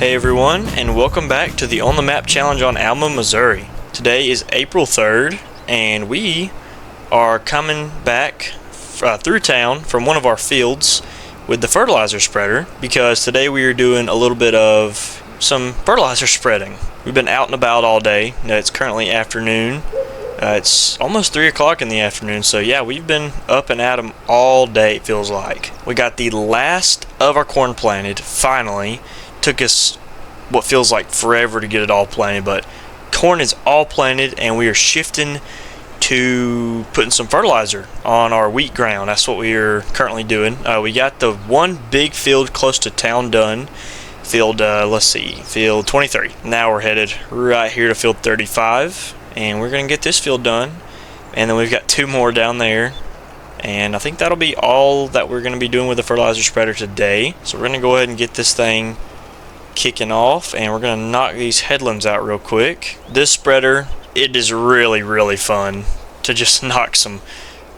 Hey everyone, and welcome back to the On the Map Challenge on Alma, Missouri. Today is April 3rd, and we are coming back through town from one of our fields with the fertilizer spreader, because today we are doing a little bit of some fertilizer spreading. We've been out and about all day. It's currently afternoon. It's almost 3 o'clock in the afternoon, so yeah, we've been up and at 'em all day, it feels like. We got the last of our corn planted, finally. Took us what feels like forever to get it all planted, but corn is all planted, and we are shifting to putting some fertilizer on our wheat ground. That's what we are currently doing. We got the one big field close to town done. Field, field 23. Now we're headed right here to field 35, and we're going to get this field done. And then we've got 2 more down there. And I think that'll be all that we're going to be doing with the fertilizer spreader today. So we're going to go ahead and get this thing kicking off, and we're going to knock these headlands out real quick. This spreader, it is really fun to just knock some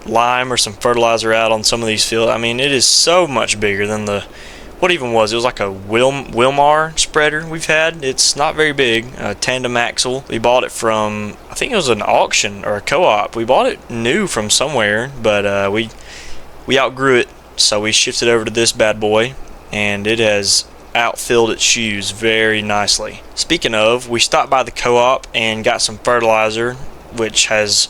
lime or some fertilizer out on some of these fields. I mean, it is so much bigger than the, what even was it? It was like a Wilmar spreader we've had. It's not very big, a tandem axle. We bought it from, I think it was an auction or a co-op. We bought it new from somewhere, but we outgrew it, so we shifted over to this bad boy, and it has outfilled its shoes very nicely. Speaking of, we stopped by the co-op and got some fertilizer, which has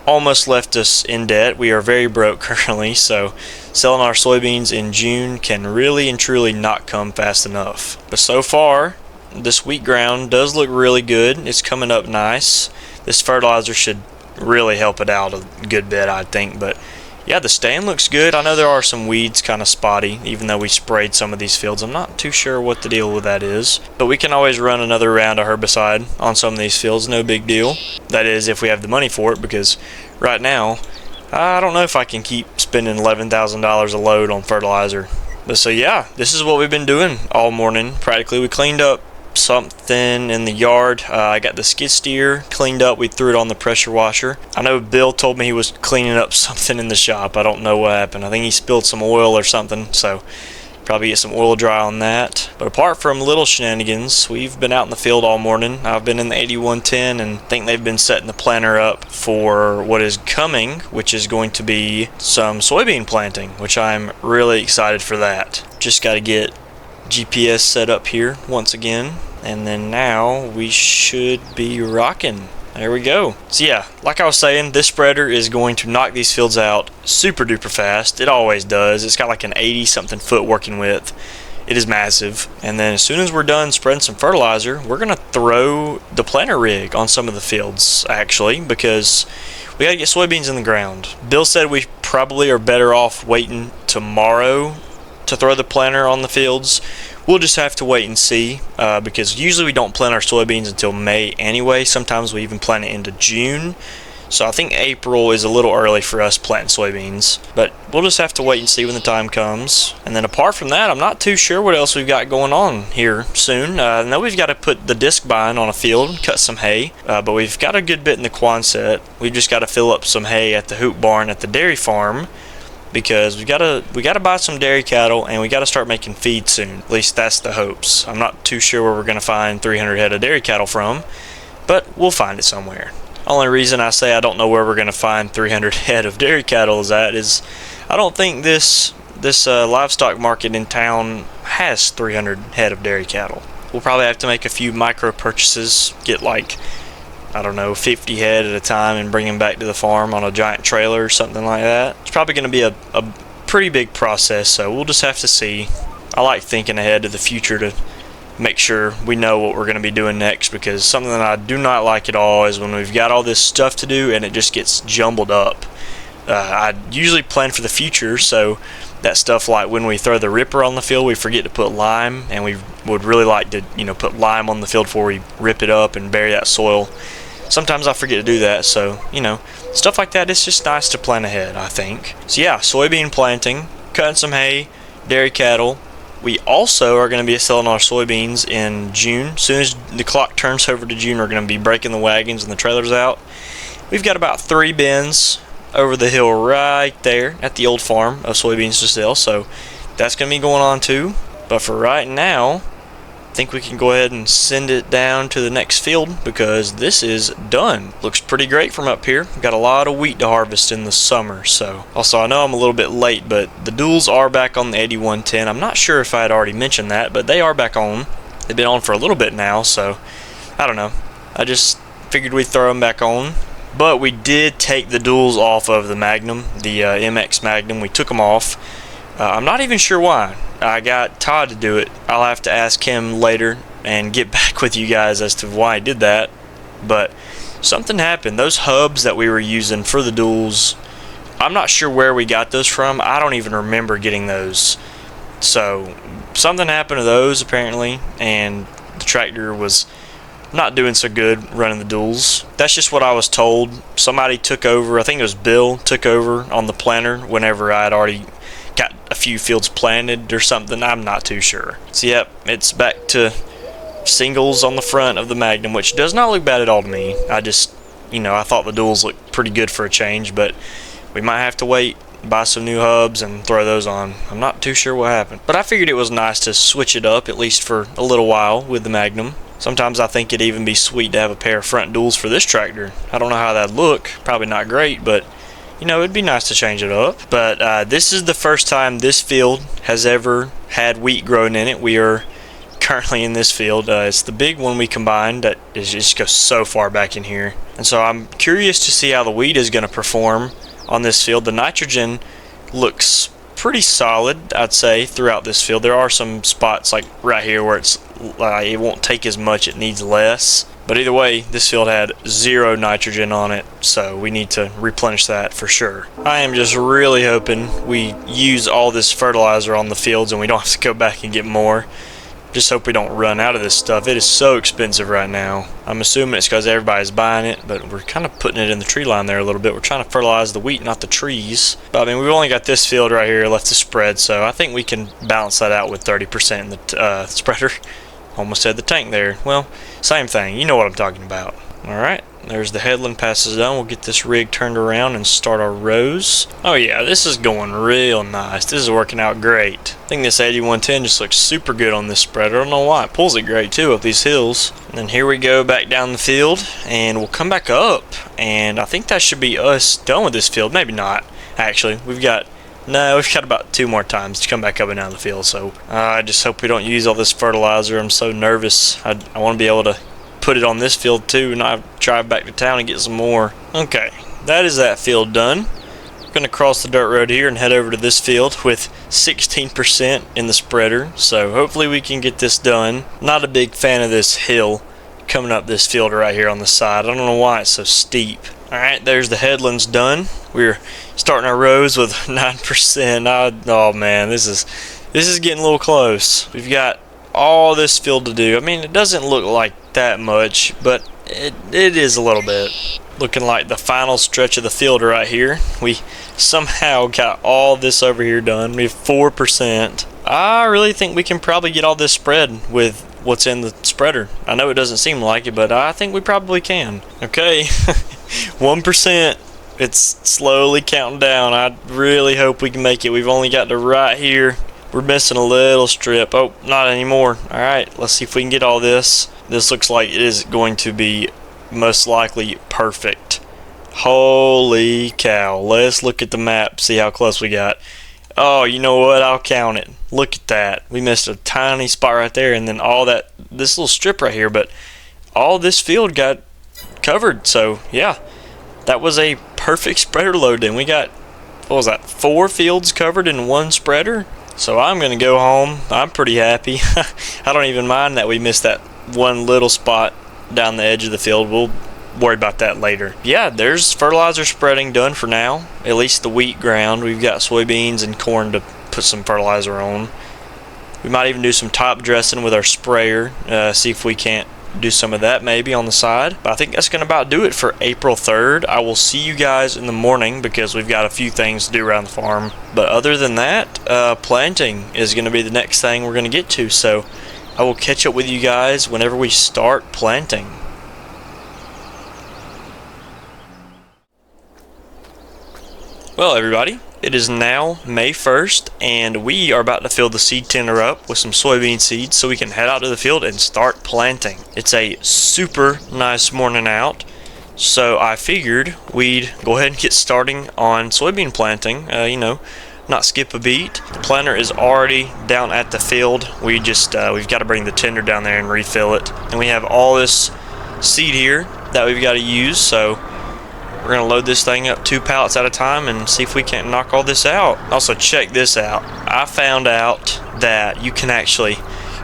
almost left us in debt. We are very broke currently, so selling our soybeans in June can really and truly not come fast enough. But so far, this wheat ground does look really good. It's coming up nice. This fertilizer should really help it out a good bit, I think, but yeah, the stand looks good. I know there are some weeds kind of spotty, even though we sprayed some of these fields. I'm not too sure what the deal with that is, but we can always run another round of herbicide on some of these fields, no big deal. That is, if we have the money for it, because right now, I don't know if I can keep spending $11,000 a load on fertilizer. But so yeah, this is what we've been doing all morning, practically. We cleaned up something in the yard. I got the skid steer cleaned up. We threw it on the pressure washer. I know Bill told me he was cleaning up something in the shop. I don't know what happened. I think he spilled some oil or something, so probably get some oil dry on that. But apart from little shenanigans, we've been out in the field all morning. I've been in the 8110, and I think they've been setting the planter up for what is coming, which is going to be some soybean planting, which I'm really excited for that. Just got to get GPS set up here once again, and then now we should be rocking. There we go. So yeah, like I was saying, this spreader is going to knock these fields out super duper fast. It always does. It's got like an 80 something foot working width. It is massive. And then as soon as we're done spreading some fertilizer, we're gonna throw the planter rig on some of the fields, actually, because we gotta get soybeans in the ground. Bill said we probably are better off waiting tomorrow to throw the planter on the fields. We'll just have to wait and see, because usually we don't plant our soybeans until May anyway. Sometimes we even plant it into June, so I think April is a little early for us planting soybeans, but we'll just have to wait and see when the time comes. And then apart from that, I'm not too sure what else we've got going on here soon. I know we've got to put the disc bind on a field, cut some hay, but we've got a good bit in the Quonset. We've just got to fill up some hay at the hoop barn at the dairy farm, because we gotta buy some dairy cattle, and we gotta start making feed soon. At least that's the hopes. I'm not too sure where we're gonna find 300 head of dairy cattle from, but we'll find it somewhere. Only reason I say I don't know where we're gonna find 300 head of dairy cattle is I don't think this livestock market in town has 300 head of dairy cattle. We'll probably have to make a few micro purchases, get like, I don't know, 50 head at a time, and bring them back to the farm on a giant trailer or something like that. It's probably going to be a pretty big process, so we'll just have to see. I like thinking ahead to the future to make sure we know what we're going to be doing next, because something that I do not like at all is when we've got all this stuff to do and it just gets jumbled up. I usually plan for the future, so that stuff like when we throw the ripper on the field, we forget to put lime, and we would really like to, put lime on the field before we rip it up and bury that soil. Sometimes I forget to do that, so, stuff like that, it's just nice to plan ahead, I think. So yeah, soybean planting, cutting some hay, dairy cattle. We also are going to be selling our soybeans in June. As soon as the clock turns over to June, we're going to be breaking the wagons and the trailers out. We've got about 3 bins over the hill right there at the old farm of soybeans to sell, so that's going to be going on too. But for right now, think we can go ahead and send it down to the next field because this is done. Looks pretty great from up here. Got a lot of wheat to harvest in the summer. So also, I know I'm a little bit late, but the duals are back on the 8110. I'm not sure if I had already mentioned that, but they are back on. They've been on for a little bit now, so I don't know. I just figured we'd throw them back on. But we did take the duals off of the Magnum, the MX Magnum. We took them off. I'm not even sure why. I got Todd to do it. I'll have to ask him later and get back with you guys as to why I did that. But something happened. Those hubs that we were using for the duals, I'm not sure where we got those from. I don't even remember getting those. So something happened to those apparently, and the tractor was not doing so good running the duals. That's just what I was told. Somebody took over. I think it was Bill took over on the planter whenever I had already got a few fields planted or something. I'm not too sure. So yep, it's back to singles on the front of the Magnum, which does not look bad at all to me. I just, I thought the duals looked pretty good for a change, but we might have to wait, buy some new hubs and throw those on. I'm not too sure what happened, but I figured it was nice to switch it up at least for a little while with the Magnum. Sometimes I think it'd even be sweet to have a pair of front duals for this tractor. I don't know how that'd look. Probably not great, but it'd be nice to change it up. But this is the first time this field has ever had wheat growing in it. We are currently in this field. It's the big one we combined that just goes so far back in here. And so I'm curious to see how the wheat is going to perform on this field. The nitrogen looks pretty solid, I'd say, throughout this field. There are some spots like right here where it won't take as much, it needs less. But either way, this field had 0 nitrogen on it, so we need to replenish that for sure. I am just really hoping we use all this fertilizer on the fields and we don't have to go back and get more. Just hope we don't run out of this stuff. It is so expensive right now. I'm assuming it's because everybody's buying it, but we're kind of putting it in the tree line there a little bit. We're trying to fertilize the wheat, not the trees. But I mean, we've only got this field right here left to spread, so I think we can balance that out with 30% in the spreader. Almost said the tank there. Well, same thing. You know what I'm talking about. Alright, there's the headland passes done. We'll get this rig turned around and start our rows. Oh yeah, this is going real nice. This is working out great. I think this 8110 just looks super good on this spreader. I don't know why. It pulls it great too up these hills. And then here we go back down the field, and we'll come back up. And I think that should be us done with this field. Maybe not, actually. We've got about 2 more times to come back up and down the field, so I just hope we don't use all this fertilizer. I'm so nervous. I want to be able to put it on this field too and not drive back to town and get some more. Okay, that is that field done. I'm going to cross the dirt road here and head over to this field with 16% in the spreader, so hopefully we can get this done. Not a big fan of this hill coming up this field right here on the side. I don't know why it's so steep. Alright, there's the headlands done. We're starting our rows with 9%. Oh man, this is getting a little close. We've got all this field to do. I mean, it doesn't look like that much, but it is a little bit. Looking like the final stretch of the field right here. We somehow got all this over here done. We have 4%. I really think we can probably get all this spread with what's in the spreader. I know it doesn't seem like it, but I think we probably can. Okay. 1%. It's slowly counting down. I really hope we can make it. We've only got to right here. We're missing a little strip. Oh, not anymore. Alright, let's see if we can get all this. This looks like it is going to be most likely perfect. Holy cow. Let's look at the map, see how close we got. Oh, you know what? I'll count it. Look at that. We missed a tiny spot right there, and then all that, this little strip right here, but all this field got covered. So yeah, that was a perfect spreader load. Then we got, what was that, 4 fields covered in 1 spreader. So I'm gonna go home. I'm pretty happy. I don't even mind that we missed that one little spot down the edge of the field. We'll worry about that later. Yeah, there's fertilizer spreading done for now, at least the wheat ground. We've got soybeans and corn to put some fertilizer on. We might even do some top dressing with our sprayer, see if we can't do some of that maybe on the side. But I think that's gonna about do it for April 3rd. I will see you guys in the morning because we've got a few things to do around the farm. But other than that, planting is gonna be the next thing we're gonna get to. So I will catch up with you guys whenever we start planting. Well, everybody, It is now May 1st, and we are about to fill the seed tender up with some soybean seeds so we can head out to the field and start planting. It's a super nice morning out, so I figured we'd go ahead and get starting on soybean planting, not skip a beat. The planter is already down at the field. We've got to bring the tender down there and refill it. And we have all this seed here that we've got to use, so we're going to load this thing up 2 pallets at a time and see if we can't knock all this out. Also, check this out. I found out that you can actually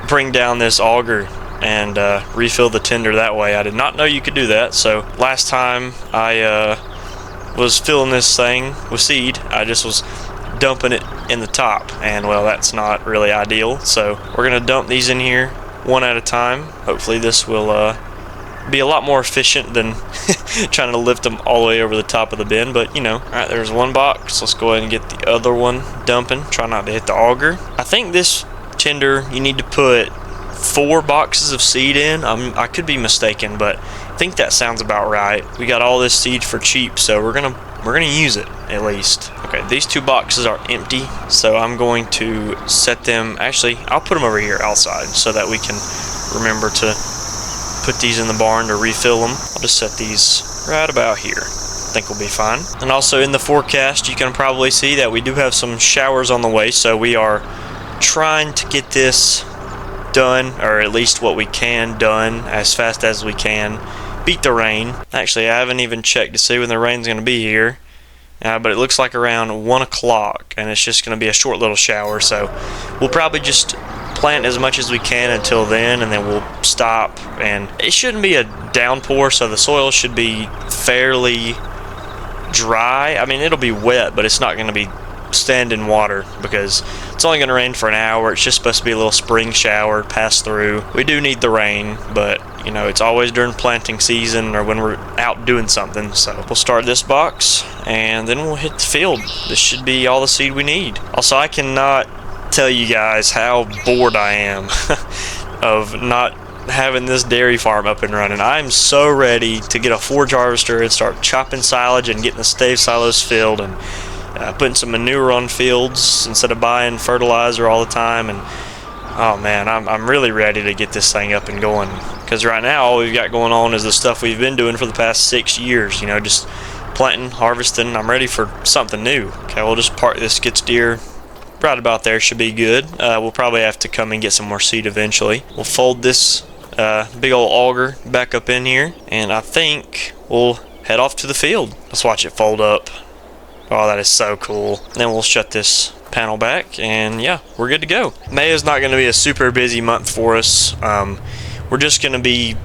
bring down this auger and refill the tender that way. I did not know you could do that. So last time I was filling this thing with seed, I just was dumping it in the top, and well, that's not really ideal. So we're going to dump these in here one at a time. Hopefully this will be a lot more efficient than trying to lift them all the way over the top of the bin, but Alright, there's one box. Let's go ahead and get the other one dumping. Try not to hit the auger. I think this tender you need to put 4 boxes of seed in. I could be mistaken, but I think that sounds about right. We got all this seed for cheap, so we're gonna use it at least. Okay, these 2 boxes are empty, so I'm going to set them. Actually, I'll put them over here outside so that we can remember to put these in the barn to refill them. I'll just set these right about here. I think we'll be fine. And also in the forecast, you can probably see that we do have some showers on the way, so we are trying to get this done, or at least what we can done, as fast as we can. Beat the rain. Actually, I haven't even checked to see when the rain's going to be here, but it looks like around 1 o'clock, and it's just going to be a short little shower, so we'll probably just plant as much as we can until then, and then we'll stop. And it shouldn't be a downpour, so the soil should be fairly dry. I mean, it'll be wet, but it's not going to be standing water because it's only going to rain for an hour. It's just supposed to be a little spring shower pass through. We do need the rain, but it's always during planting season or when we're out doing something. So we'll start this box and then we'll hit the field. This should be all the seed we need. Also, I cannot tell you guys how bored I am of not having this dairy farm up and running. I'm so ready to get a forage harvester and start chopping silage and getting the stave silos filled and putting some manure on fields instead of buying fertilizer all the time. And oh man, I'm really ready to get this thing up and going, because right now all we've got going on is the stuff we've been doing for the past 6 years, just planting, harvesting. I'm ready for something new. Okay, we'll just park this skid steer right about there. Should be good. We'll probably have to come and get some more seed eventually. We'll fold this big old auger back up in here, and I think we'll head off to the field. Let's watch it fold up. Oh, that is so cool. Then we'll shut this panel back, and yeah, we're good to go. May is not going to be a super busy month for us. We're just going to be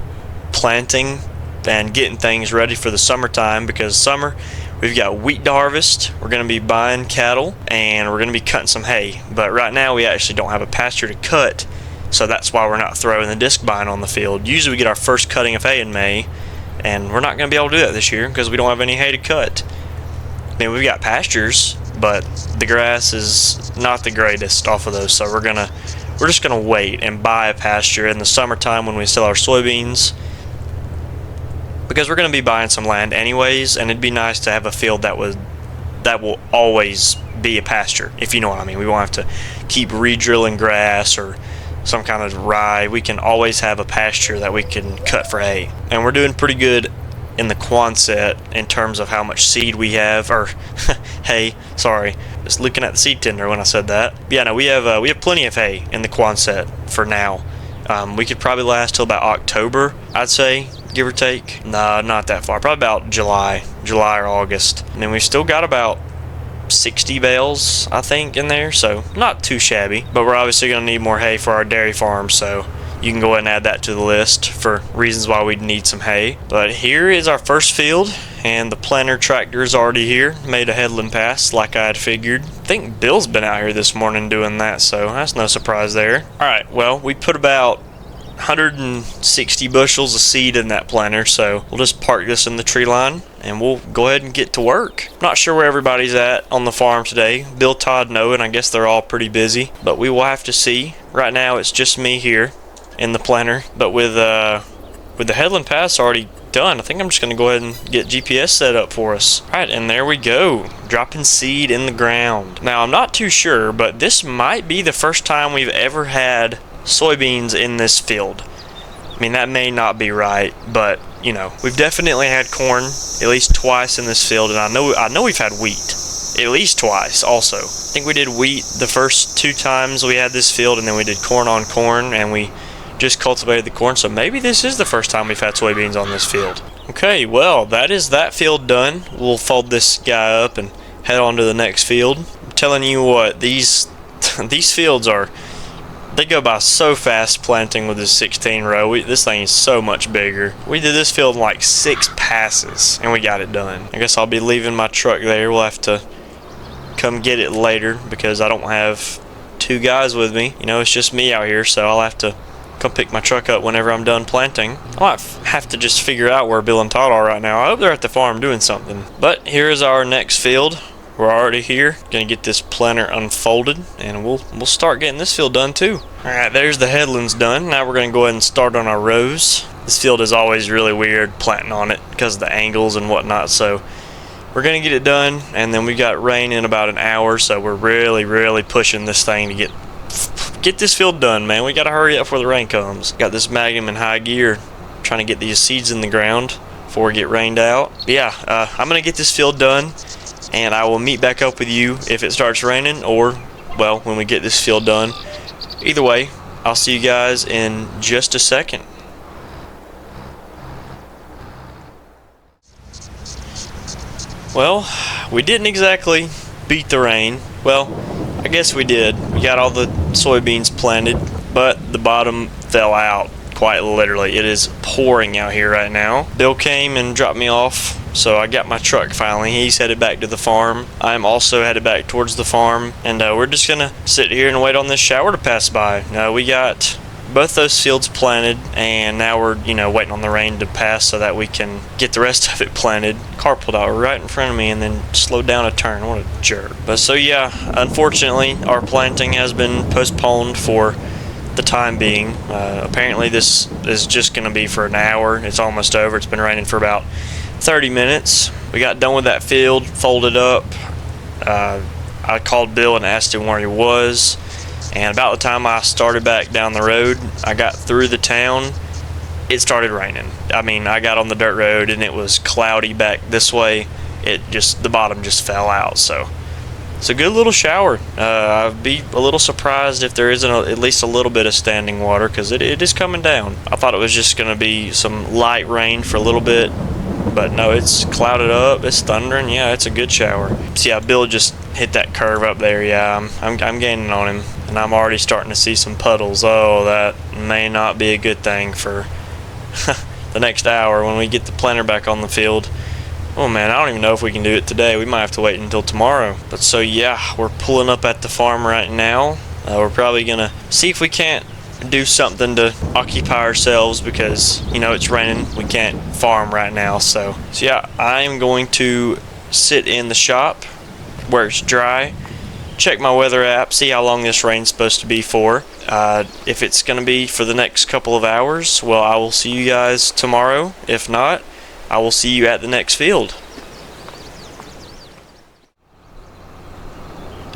planting and getting things ready for the summertime, because summer we've got wheat to harvest, we're going to be buying cattle, and we're going to be cutting some hay. But right now we actually don't have a pasture to cut, so that's why we're not throwing the disc bine on the field. Usually we get our first cutting of hay in May, and we're not going to be able to do that this year because we don't have any hay to cut. I mean, we've got pastures, but the grass is not the greatest off of those, so we're just gonna wait and buy a pasture in the summertime when we sell our soybeans, because we're gonna be buying some land anyways, and it'd be nice to have a field that will always be a pasture, if you know what I mean. We won't have to keep re-drilling grass or some kind of rye. We can always have a pasture that we can cut for hay, and we're doing pretty good in the Quonset in terms of how much seed we have, or hay, sorry, just looking at the seed tender when I said that. But yeah, no, we have plenty of hay in the Quonset for now. We could probably last till about October, I'd say, give or take. No, not that far, probably about July or August. And then we've still got about 60 bales, I think, in there, so not too shabby. But we're obviously going to need more hay for our dairy farm, so you can go ahead and add that to the list for reasons why we'd need some hay. But here is our first field, and the planter tractor is already here. Made a headland pass like I had figured. I think Bill's been out here this morning doing that, so that's no surprise there. Alright, well, we put about 160 bushels of seed in that planter, so we'll just park this in the tree line and we'll go ahead and get to work. Not sure where everybody's at on the farm today. Bill, Todd, Noah, and I guess they're all pretty busy, but we will have to see. Right now it's just me here in the planter, but with with the headland pass already done, I think I'm just going to go ahead and get GPS set up for us. Alright, and there we go. Dropping seed in the ground. Now, I'm not too sure, but this might be the first time we've ever had soybeans in this field. I mean, that may not be right, but, you know, we've definitely had corn at least twice in this field, and I know we've had wheat at least twice also. I think we did wheat the first 2 times we had this field, and then we did corn on corn, and we just cultivated the corn, so maybe this is the first time we've had soybeans on this field. Okay, well, that is that field done. We'll fold this guy up and head on to the next field. I'm telling you what, these fields are, they go by so fast planting with this 16 row. This thing is so much bigger. We did this field in like 6 passes, and we got it done. I guess I'll be leaving my truck there. We'll have to come get it later because I don't have 2 guys with me. You know, it's just me out here, so I'll have to come pick my truck up whenever I'm done planting. I might have to just figure out where Bill and Todd are right now. I hope they're at the farm doing something. But here is our next field. We're already here. Gonna get this planter unfolded, and we'll start getting this field done too. Alright, there's the headlands done. Now we're gonna go ahead and start on our rows. This field is always really weird planting on it because of the angles and whatnot, so we're gonna get it done, and then we got rain in about an hour, so we're really pushing this thing to get this field done, man. We gotta hurry up before the rain comes. Got this Magnum in high gear, trying to get these seeds in the ground before we get rained out. But yeah, I'm gonna get this field done, and I will meet back up with you if it starts raining, or, well, when we get this field done. Either way, I'll see you guys in just a second. Well, we didn't exactly beat the rain. Well, I guess we did. We got all the soybeans planted, but the bottom fell out, quite literally. It is pouring out here right now. Bill came and dropped me off, so I got my truck finally. He's headed back to the farm. I'm also headed back towards the farm, and we're just gonna sit here and wait on this shower to pass by. We got both those fields planted, and now we're, you know, waiting on the rain to pass so that we can get the rest of it planted. Car pulled out right in front of me and then slowed down a turn. What a jerk. But so yeah, unfortunately our planting has been postponed for the time being. Apparently this is just going to be for an hour. It's almost over. It's been raining for about 30 minutes. We got done with that field, folded up. I called Bill and asked him where he was, and about the time I started back down the road, I got through the town, it started raining. I mean, I got on the dirt road and it was cloudy back this way. The bottom just fell out. So it's a good little shower. I'd be a little surprised if there isn't at least a little bit of standing water, because it is coming down. I thought it was just going to be some light rain for a little bit, but no, it's clouded up, it's thundering. Yeah, it's a good shower. See how Bill just hit that curve up there. Yeah, I'm gaining on him, and I'm already starting to see some puddles. Oh, that may not be a good thing for the next hour when we get the planter back on the field. Oh man, I don't even know if we can do it today. We might have to wait until tomorrow. But so yeah, we're pulling up at the farm right now. We're probably gonna see if we can't do something to occupy ourselves, because, you know, it's raining. We can't farm right now. So yeah, I'm going to sit in the shop where it's dry, check my weather app, see how long this rain's supposed to be for. If it's gonna be for the next couple of hours, well, I will see you guys tomorrow. If not, I will see you at the next field.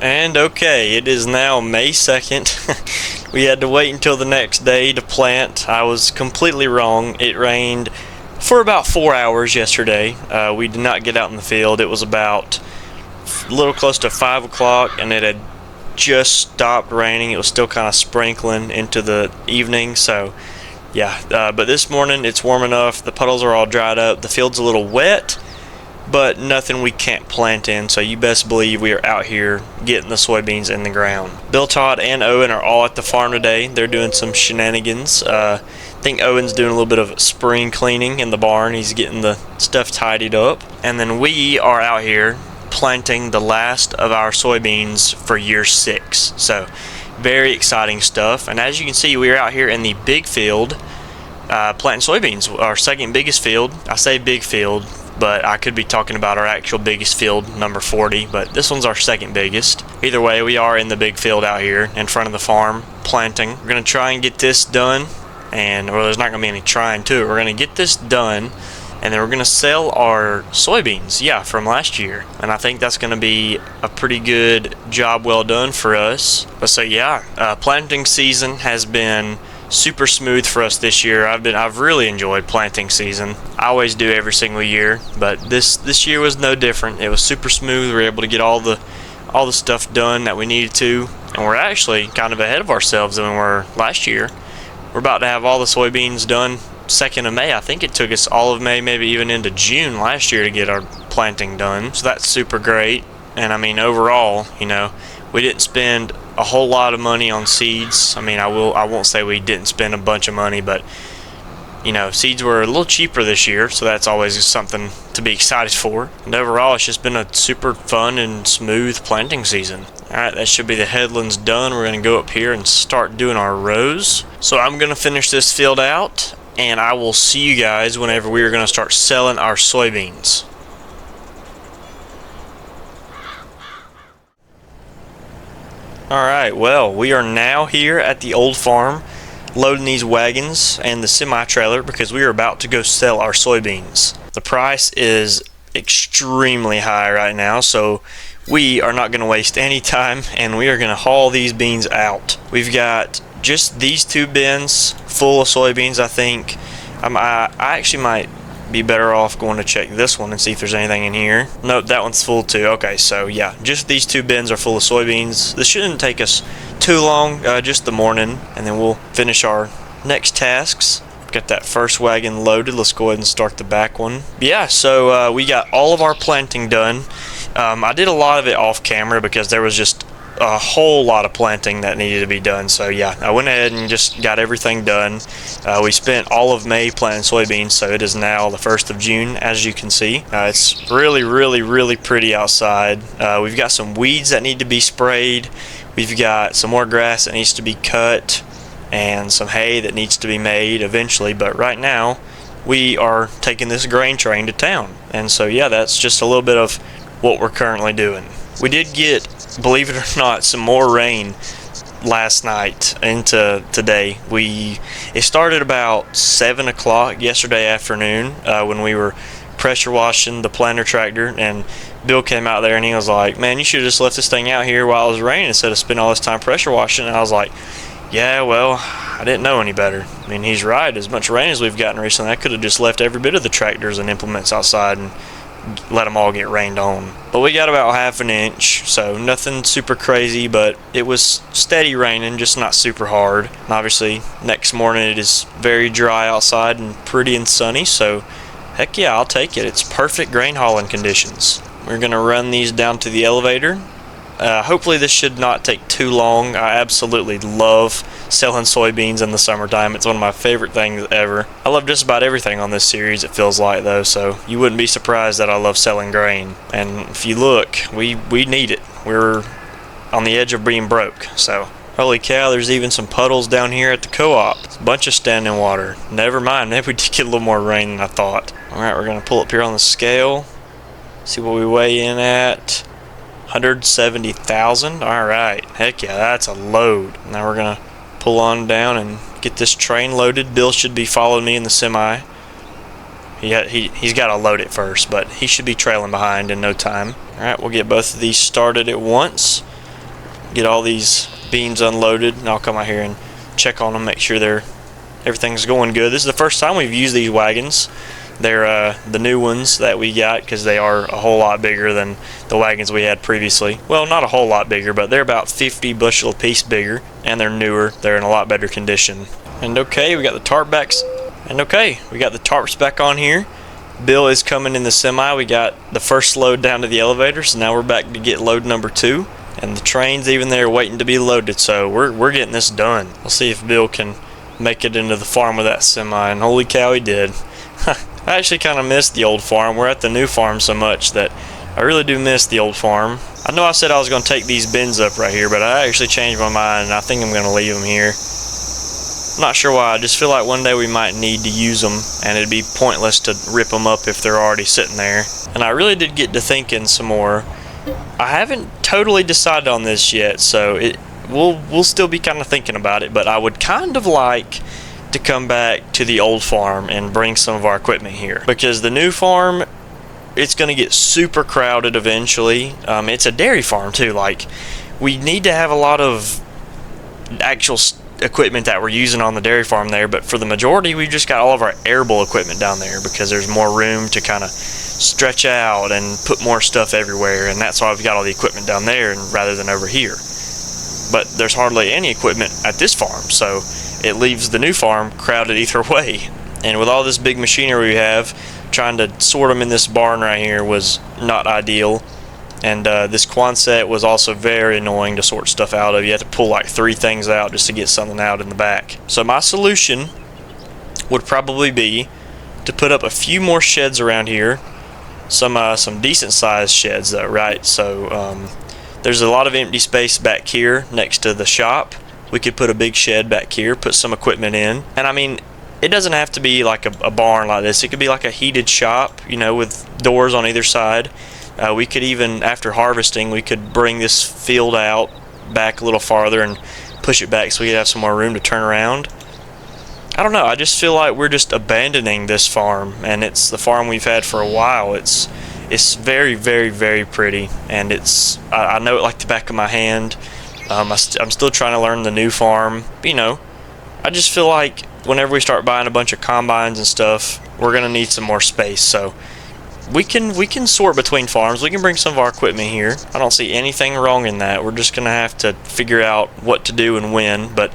And okay, it is now May 2nd. We had to wait until the next day to plant. I was completely wrong. It rained for about 4 hours yesterday. We did not get out in the field. It was about a little close to 5 o'clock, and it had just stopped raining. It was still kind of sprinkling into the evening, so yeah, but this morning it's warm enough. The puddles are all dried up. The field's a little wet, but nothing we can't plant in, so you best believe we are out here getting the soybeans in the ground. Bill, Todd, and Owen are all at the farm today. They're doing some shenanigans. I think Owen's doing a little bit of spring cleaning in the barn. He's getting the stuff tidied up. And then we are out here planting the last of our soybeans for year 6. So very exciting stuff. And as you can see, we are out here in the big field planting soybeans, our second biggest field. I say big field, but I could be talking about our actual biggest field, number 40, but this one's our second biggest. Either way, we are in the big field out here in front of the farm planting. We're going to try and get this done and well, there's not going to be any trying to it. We're going to get this done, and then we're going to sell our soybeans, from last year. And I think that's going to be a pretty good job well done for us. But so planting season has been super smooth for us this year. I've really enjoyed planting season. I always do every single year, but this year was no different. It was super smooth. We were able to get all the stuff done that we needed to, and we're actually kind of ahead of ourselves than we were last year. We're about to have all the soybeans done 2nd of May. I think it took us all of May, maybe even into June last year to get our planting done. So that's super great. And I mean, overall, we didn't spend a whole lot of money on seeds. I mean, I won't say we didn't spend a bunch of money, but seeds were a little cheaper this year, so that's always something to be excited for. And overall, it's just been a super fun and smooth planting season. Alright, that should be the headlands done. We're going to go up here and start doing our rows. So I'm going to finish this field out, and I will see you guys whenever we are going to start selling our soybeans. Alright, well, we are now here at the old farm, loading these wagons and the semi-trailer because we are about to go sell our soybeans. The price is extremely high right now, so we are not going to waste any time, and we are going to haul these beans out. We've got just these 2 bins full of soybeans, I think. I actually might be better off going to check this one and see if there's anything in here. Nope, that one's full too. Okay, so yeah, just these 2 bins are full of soybeans. This shouldn't take us too long, just the morning, and then we'll finish our next tasks. Got that first wagon loaded. Let's go ahead and start the back one. So we got all of our planting done. I did a lot of it off camera because there was just a whole lot of planting that needed to be done. So I went ahead and just got everything done. We spent all of May planting soybeans, so it is now the 1st of June, as you can see. It's really, really, really pretty outside. We've got some weeds that need to be sprayed. We've got some more grass that needs to be cut, and some hay that needs to be made eventually. But right now, we are taking this grain train to town. And so that's just a little bit of what we're currently doing. We did get, believe it or not, some more rain last night into today. It started about 7 o'clock yesterday afternoon when we were pressure washing the planter tractor, and Bill came out there and he was like, "Man, you should have just left this thing out here while it was raining instead of spending all this time pressure washing." And I was like, yeah, well, I didn't know any better. I mean, he's right. As much rain as we've gotten recently, I could have just left every bit of the tractors and implements outside and let them all get rained on. But we got about ½ an inch, so nothing super crazy, but it was steady raining, just not super hard. And obviously, next morning it is very dry outside and pretty and sunny, so heck yeah, I'll take it. It's perfect grain hauling conditions. We're going to run these down to the elevator. Hopefully this should not take too long. I absolutely love selling soybeans in the summertime. It's one of my favorite things ever. I love just about everything on this series, it feels like, though, so you wouldn't be surprised that I love selling grain. And if you look, we need it. We're on the edge of being broke, so holy cow, there's even some puddles down here at the co-op. It's a bunch of standing water. Never mind, maybe we did get a little more rain than I thought. Alright, we're going to pull up here on the scale, see what we weigh in at. 170,000. Alright, heck yeah, that's a load. Now we're gonna pull on down and get this train loaded. Bill should be following me in the semi. He's got to load it first, but he should be trailing behind in no time. Alright, we'll get both of these started at once. Get all these beans unloaded, and I'll come out here and check on them, make sure everything's going good. This is the first time we've used these wagons. They're the new ones that we got because they are a whole lot bigger than the wagons we had previously. Well, not a whole lot bigger, but they're about 50 bushel a piece bigger, and they're newer. They're in a lot better condition. And okay, we got the tarp backs. And okay, we got the tarps back on here. Bill is coming in the semi. We got the first load down to the elevator, so now we're back to get load number 2. And the train's even there waiting to be loaded, so we're getting this done. We'll see if Bill can make it into the farm with that semi, and holy cow, he did. I actually kind of miss the old farm. We're at the new farm so much that I really do miss the old farm. I know I said I was going to take these bins up right here, but I actually changed my mind, and I think I'm going to leave them here. I'm not sure why. I just feel like one day we might need to use them, and it'd be pointless to rip them up if they're already sitting there. And I really did get to thinking some more. I haven't totally decided on this yet, so we'll still be kind of thinking about it, but I would kind of like to come back to the old farm and bring some of our equipment here, because the new farm, it's going to get super crowded eventually. It's a dairy farm too. Like, we need to have a lot of actual equipment that we're using on the dairy farm there, but for the majority we've just got all of our arable equipment down there because there's more room to kind of stretch out and put more stuff everywhere, and that's why we've got all the equipment down there and rather than over here. But there's hardly any equipment at this farm, so it leaves the new farm crowded either way. And with all this big machinery we have, trying to sort them in this barn right here was not ideal. And this Quonset was also very annoying to sort stuff out of. You have to pull like 3 things out just to get something out in the back. So my solution would probably be to put up a few more sheds around here. Some decent sized sheds though, right? So there's a lot of empty space back here next to the shop. We could put a big shed back here, put some equipment in. And I mean, it doesn't have to be like a barn like this. It could be like a heated shop, you know, with doors on either side. We could even, after harvesting, we could bring this field out back a little farther and push it back so we could have some more room to turn around. I don't know, I just feel like we're just abandoning this farm, and it's the farm we've had for a while. It's very, very, very pretty, and I know it like the back of my hand. I'm still trying to learn the new farm. You know, I just feel like whenever we start buying a bunch of combines and stuff, we're gonna need some more space. So we can sort between farms. We can bring some of our equipment here. I don't see anything wrong in that. We're just gonna have to figure out what to do and when, but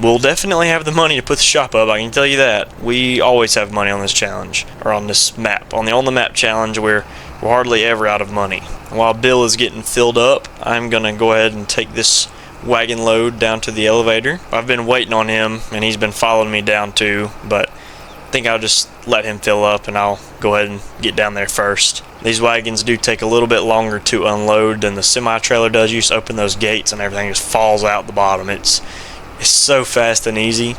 we'll definitely have the money to put the shop up, I can tell you that. We always have money on this challenge, or on this map. On the map challenge, we're hardly ever out of money. While Bill is getting filled up, I'm gonna go ahead and take this wagon load down to the elevator. I've been waiting on him, and he's been following me down too, but I think I'll just let him fill up and I'll go ahead and get down there first. These wagons do take a little bit longer to unload than the semi-trailer does. You just open those gates and everything just falls out the bottom. It's so fast and easy.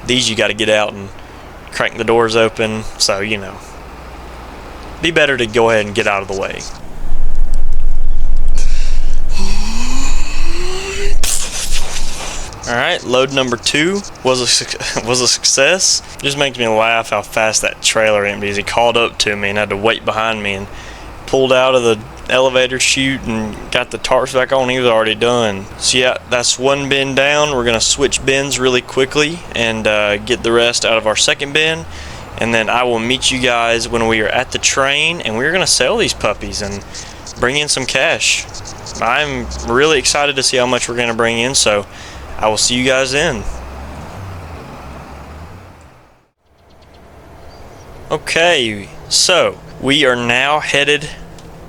These you got to get out and crank the doors open, so you know, be better to go ahead and get out of the way. Alright, load number 2 was a success. It just makes me laugh how fast that trailer empties. He called up to me and had to wait behind me and pulled out of the elevator chute and got the tarps back on. He was already done. So yeah, that's one bin down. We're going to switch bins really quickly and get the rest out of our second bin. And then I will meet you guys when we are at the train and we're going to sell these puppies and bring in some cash. I'm really excited to see how much we're going to bring in, so I will see you guys then. Okay, so we are now headed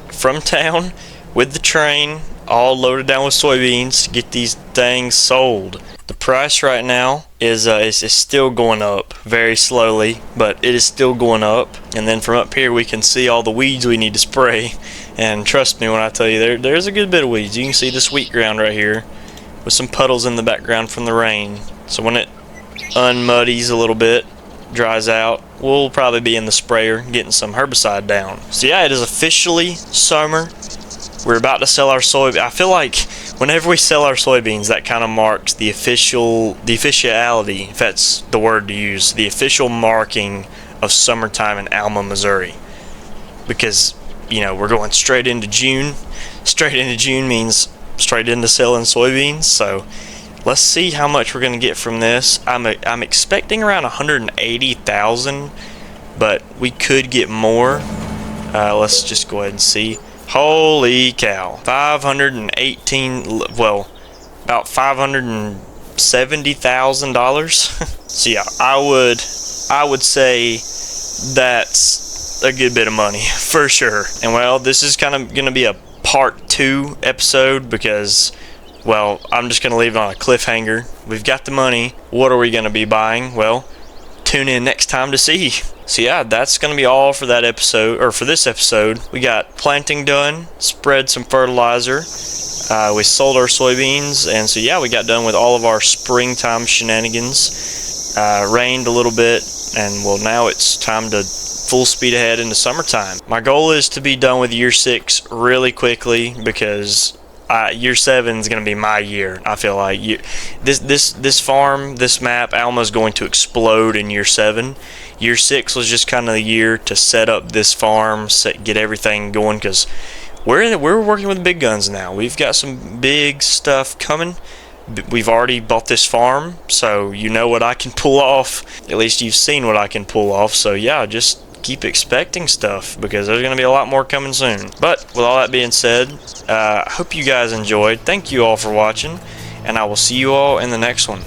from town with the train, all loaded down with soybeans to get these things sold. The price right now is still going up very slowly, but it is still going up. And then from up here we can see all the weeds we need to spray. And trust me when I tell you, there's a good bit of weeds. You can see this wheat ground right here with some puddles in the background from the rain. So when it unmuddies a little bit, dries out, we'll probably be in the sprayer getting some herbicide down. So yeah, it is officially summer. We're about to sell our soybeans. I feel like whenever we sell our soybeans, that kind of marks the officiality, if that's the word to use, the official marking of summertime in Alma, Missouri. Because, you know, we're going straight into June. Straight into June means straight into selling soybeans. So let's see how much we're going to get from this. I'm expecting around 180,000, but we could get more. Let's just go ahead and see. Holy cow, 518, well, about $570,000. So yeah, I would say that's a good bit of money for sure. And well, this is kind of going to be a part 2 episode because, well, I'm just going to leave it on a cliffhanger. We've got the money. What are we going to be buying? Well, tune in next time to see. So yeah, that's going to be all for that episode, or for this episode. We got planting done, spread some fertilizer, we sold our soybeans, and so yeah, we got done with all of our springtime shenanigans. Rained a little bit, and well, now it's time to full speed ahead into summertime. My goal is to be done with year 6 really quickly because year 7 is going to be my year. I feel like this farm, this map, Alma is going to explode in year 7. Year 6 was just kind of the year to set up this farm, get everything going, because we're working with big guns now. We've got some big stuff coming. We've already bought this farm, so you know what I can pull off. At least you've seen what I can pull off. So yeah, just keep expecting stuff, because there's going to be a lot more coming soon. But with all that being said, I hope you guys enjoyed. Thank you all for watching, and I will see you all in the next one.